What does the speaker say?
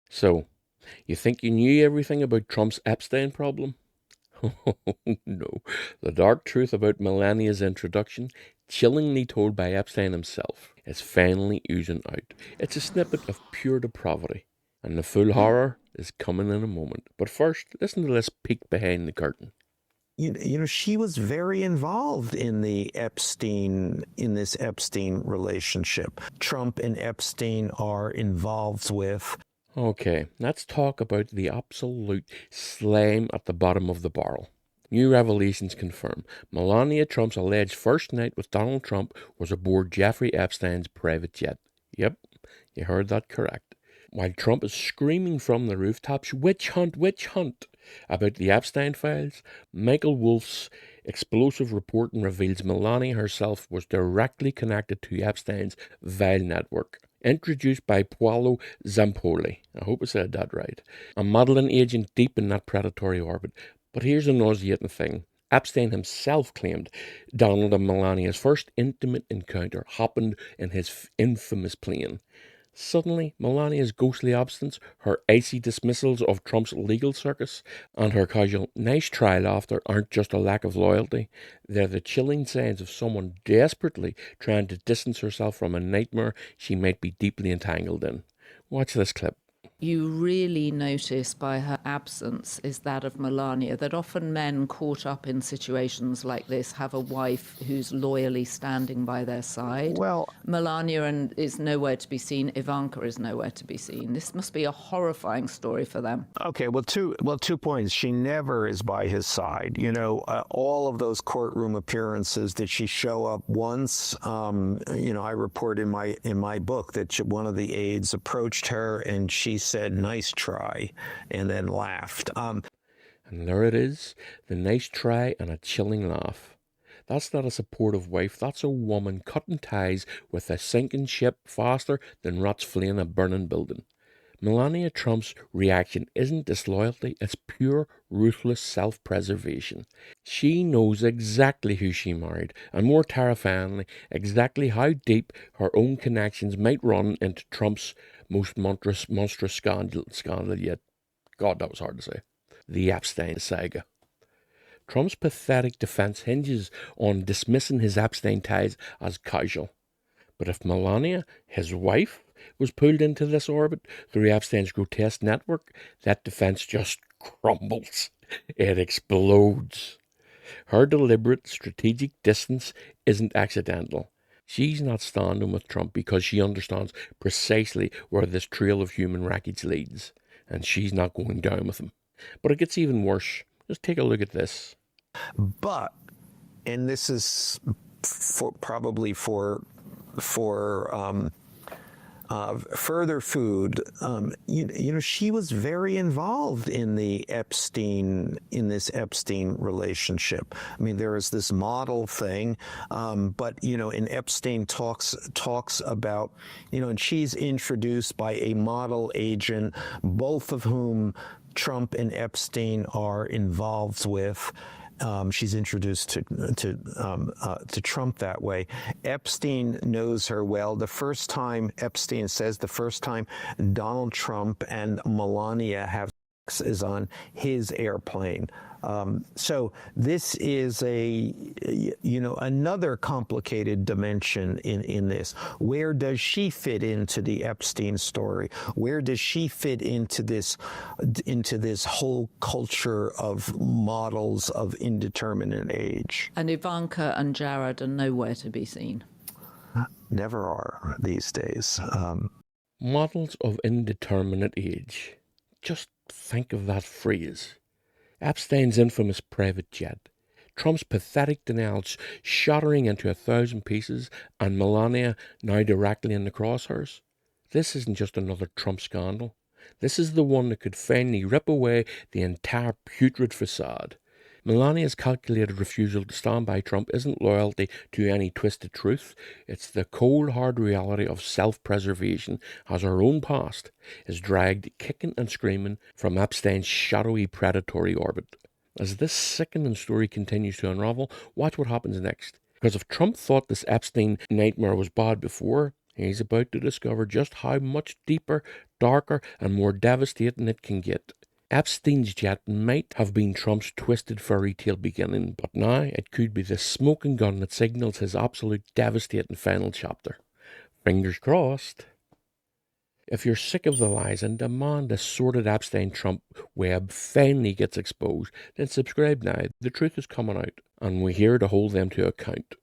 So, you think you knew everything about Trump's Epstein problem? No. The dark truth about Melania's introduction, chillingly told by Epstein himself, is finally oozing out. It's a snippet of pure depravity, and the full horror is coming in a moment. But first, listen to this peek behind the curtain. She was very involved in this Epstein relationship. Trump and Epstein are involved with. Okay, let's talk about the absolute slime at the bottom of the barrel. New revelations confirm Melania Trump's alleged first night with Donald Trump was aboard Jeffrey Epstein's private jet. Yep, you heard that correct. While Trump is screaming from the rooftops, witch hunt, about the Epstein files, Michael Wolff's explosive reporting reveals Melania herself was directly connected to Epstein's vile network. Introduced by Paolo Zampolli. I hope I said that right. A modeling agent deep in that predatory orbit. But here's the nauseating thing. Epstein himself claimed Donald and Melania's first intimate encounter happened in his infamous plane. Suddenly, Melania's ghostly absence, her icy dismissals of Trump's legal circus, and her casual nice try laughter aren't just a lack of loyalty. They're the chilling signs of someone desperately trying to distance herself from a nightmare she might be deeply entangled in. Watch this clip. You really notice by her absence is that of Melania, that often men caught up in situations like this have a wife who's loyally standing by their side. Well, Melania is nowhere to be seen. Ivanka is nowhere to be seen. This must be a horrifying story for them. okay, two points. She never is by his side. All of those courtroom appearances, did she show up once? I report in my book that one of the aides approached her and she said, "Nice try," and then laughed. And there it is, the nice try and a chilling laugh. That's not a supportive wife, that's a woman cutting ties with a sinking ship faster than rats fleeing a burning building. Melania Trump's reaction isn't disloyalty, it's pure, ruthless self preservation. She knows exactly who she married, and more terrifyingly, exactly how deep her own connections might run into Trump's most monstrous scandal yet. God, that was hard to say. The Epstein saga. Trump's pathetic defense hinges on dismissing his Epstein ties as casual. But if Melania, his wife, was pulled into this orbit through Epstein's grotesque network, that defense just crumbles. It explodes. Her deliberate, strategic distance isn't accidental. She's not standing with Trump because she understands precisely where this trail of human wreckage leads, and she's not going down with him. But it gets even worse. Just take a look at this. But, and this is probably for further food. She was very involved in this Epstein relationship. I mean, there is this model thing, but and Epstein talks about, and she's introduced by a model agent, both of whom Trump and Epstein are involved with. She's introduced to Trump that way. Epstein knows her well. Epstein says the first time Donald Trump and Melania have sex is on his airplane. So this is another complicated dimension in this. Where does she fit into the Epstein story? Where does she fit into this whole culture of models of indeterminate age? And Ivanka and Jared are nowhere to be seen. Never are these days. Models of indeterminate age. Just think of that phrase. Epstein's infamous private jet, Trump's pathetic denials shattering into 1,000 pieces, and Melania now directly in the crosshairs. This isn't just another Trump scandal. This is the one that could finally rip away the entire putrid facade. Melania's calculated refusal to stand by Trump isn't loyalty to any twisted truth. It's the cold, hard reality of self-preservation as her own past is dragged kicking and screaming from Epstein's shadowy predatory orbit. As this sickening story continues to unravel, watch what happens next. Because if Trump thought this Epstein nightmare was bad before, he's about to discover just how much deeper, darker and more devastating it can get. Epstein's jet might have been Trump's twisted fairy tale beginning, but now it could be the smoking gun that signals his absolute devastating final chapter. Fingers crossed. If you're sick of the lies and demand the sordid Epstein-Trump web finally gets exposed, then subscribe now. The truth is coming out, and we're here to hold them to account.